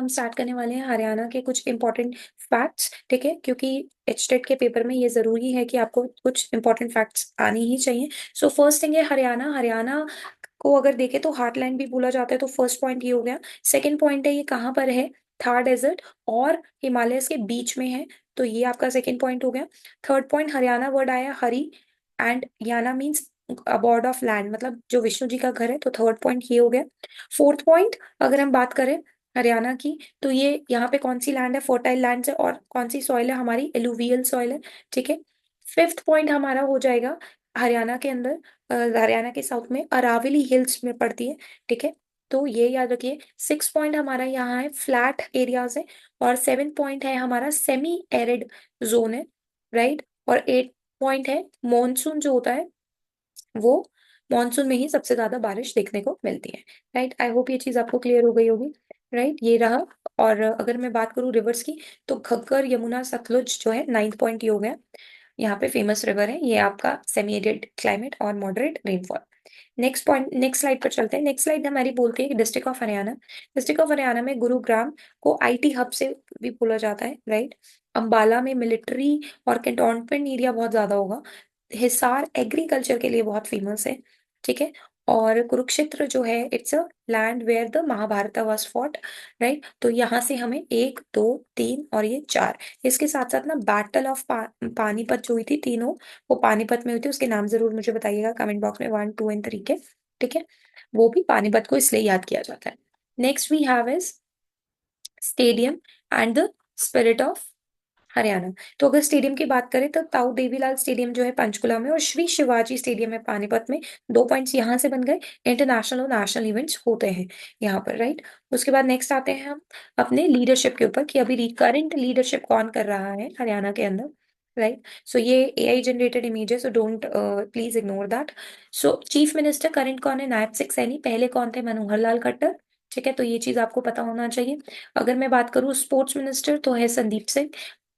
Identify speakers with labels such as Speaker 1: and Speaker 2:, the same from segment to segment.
Speaker 1: हम स्टार्ट करने वाले हैं हरियाणा के कुछ इंपॉर्टेंट फैक्ट्स, ठीक है, क्योंकि एचटेट के पेपर में ये जरूरी है कि आपको कुछ इंपॉर्टेंट फैक्ट्स आनी ही चाहिए। सो फर्स्ट थिंग है हरियाणा। हरियाणा को अगर देखें तो हार्टलैंड भी बोला जाता है, तो फर्स्ट पॉइंट ये हो गया। सेकंड पॉइंट है ये कहाँ पर है, थार डेजर्ट और हिमालयस के बीच में है, तो ये आपका सेकंड पॉइंट हो गया। थर्ड पॉइंट हरियाणा वर्ड आया हरि एंड याना मीन्स अबॉर्ड ऑफ लैंड, मतलब जो विष्णु जी का घर है, तो थर्ड पॉइंट ये हो गया। फोर्थ पॉइंट अगर हम बात करें हरियाणा की, तो ये यहाँ पे कौन सी लैंड है, फर्टाइल लैंड है, और कौन सी सॉइल है हमारी, एलुवियल सॉइल है, ठीक है। फिफ्थ पॉइंट हमारा हो जाएगा हरियाणा के अंदर, हरियाणा के साउथ में अरावली हिल्स में पड़ती है, ठीक है, तो ये याद रखिए। सिक्स पॉइंट हमारा यहाँ है फ्लैट एरियाज है, और सेवन पॉइंट है हमारा सेमी एरिड जोन है, राइट। और एट पॉइंट है मॉनसून जो होता है वो मॉनसून में ही सबसे ज्यादा बारिश देखने को मिलती है, राइट। आई होप ये चीज आपको क्लियर हो गई होगी, राइट, ये रहा। और अगर मैं बात करूँ रिवर्स की, तो घग्गर यमुना सतलुज जो है नाइन्थ पॉइंट ये हो गया। यहाँ पे फेमस रिवर है, ये आपका सेमी एरिड क्लाइमेट और moderate rainfall. Next point, next slide पर चलते हैं। नेक्स्ट स्लाइड हमारी बोलती है district of Haryana. District of Haryana में गुरुग्राम को आईटी हब से भी बोला जाता है, राइट। अंबाला में मिलिट्री और कैंटोनमेंट एरिया बहुत ज्यादा होगा। हिसार एग्रीकल्चर के लिए बहुत फेमस है, ठीक है। और कुरुक्षेत्र जो है it's a land where the Mahabharata was fought, right. तो यहाँ से हमें एक दो तीन और ये चार, इसके साथ साथ ना बैटल ऑफ पानीपत जो हुई थी तीनों, वो पानीपत में हुई थी, उसके नाम जरूर मुझे बताइएगा कमेंट बॉक्स में, वन टू एंड थ्री के, ठीक है। वो भी पानीपत को इसलिए याद किया जाता है। Next we have is stadium and the spirit of Haryana. तो अगर स्टेडियम की बात करें तो ताऊ देवीलाल स्टेडियम जो है पंचकुला में, और श्री शिवाजी स्टेडियम है पानीपत में। दो पॉइंट्स यहाँ से बन गए। इंटरनेशनल और नेशनल इवेंट्स होते हैं यहाँ पर, राइट। उसके बाद नेक्स्ट आते हैं हम अपने लीडरशिप के ऊपर, कि अभी करंट लीडरशिप कौन कर रहा है हरियाणा के अंदर, राइट। सो ये एआई जनरेटेड इमेज है, so don't please ignore that. So chief minister current कौन है, नायब सिंह सैनी। पहले कौन थे, मनोहर लाल खट्टर, ठीक है, तो ये चीज आपको पता होना चाहिए। अगर मैं बात करूँ स्पोर्ट्स मिनिस्टर तो है संदीप सिंह।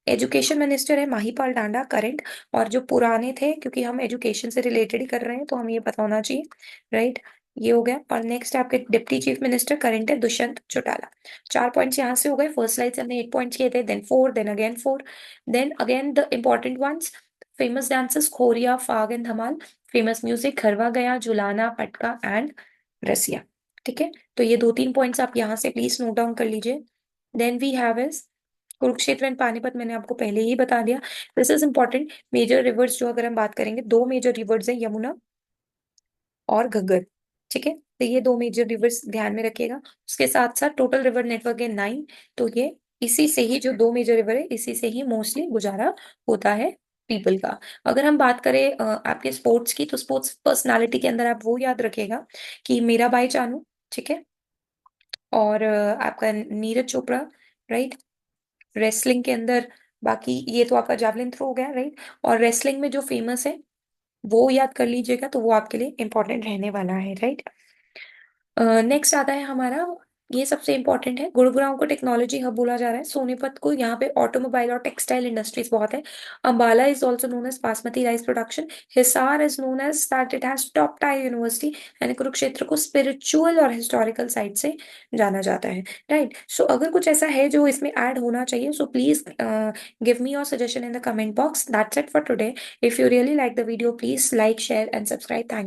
Speaker 1: एजुकेशन मिनिस्टर है माहीपाल डांडा करंट। और जो पुराने थे, क्योंकि हम एजुकेशन से रिलेटेड ही कर रहे हैं तो हमें ये पता होना चाहिए, राइट। ये हो गया। और नेक्स्ट आपके डिप्टी चीफ मिनिस्टर करंट है दुष्यंत चौटाला। चार पॉइंट्स यहाँ से हो गए। फर्स्ट स्लाइड से हमने 8 पॉइंट्स किए थे, then four, then again four, then again the important ones. Famous dances Khoria Phag and Dhamal. Famous music खरवा गया, जुलाना, पटका एंड रसिया, ठीक है। तो ये दो तीन पॉइंट्स आप यहाँ से प्लीज नोट डाउन कर लीजिए। Then we have is Kurukshetra and Panipat, मैंने आपको पहले ही बता दिया। This is important. Major rivers जो अगर हम बात करेंगे, दो मेजर रिवर्स हैं, यमुना और घग्गर, ठीक है। तो ये दो मेजर रिवर्स ध्यान में रखिएगा। उसके साथ साथ टोटल रिवर नेटवर्क है 9। तो ये इसी से ही, जो दो मेजर रिवर है इसी से ही मोस्टली गुजारा होता है पीपल का। अगर हम बात करें आपके स्पोर्ट्स की, तो स्पोर्ट्स पर्सनालिटी के अंदर आप वो याद रखिएगा कि मीरा बाई चानू, ठीक है, और आपका नीरज चोपड़ा, राइट। रेसलिंग के अंदर, बाकी ये तो आपका जावलिन थ्रो हो गया, राइट। और रेसलिंग में जो फेमस है वो याद कर लीजिएगा, तो वो आपके लिए इंपॉर्टेंट रहने वाला है, राइट। नेक्स्ट आता है हमारा, ये सबसे इंपॉर्टेंट है, गुरुग्राम को टेक्नोलॉजी हब बोला जा रहा है। सोनीपत को, यहाँ पे ऑटोमोबाइल और टेक्सटाइल इंडस्ट्रीज बहुत है। Ambala is also known as basmati rice production. Hisar is known as that it has top tier university. यानी कुरुक्षेत्र को स्पिरिचुअल और हिस्टोरिकल साइट से जाना जाता है, राइट। सो अगर कुछ ऐसा है जो इसमें ऐड होना चाहिए, so please give me your suggestion in the comment box. That's it for today. If you really like the video, please like, share and subscribe. Thank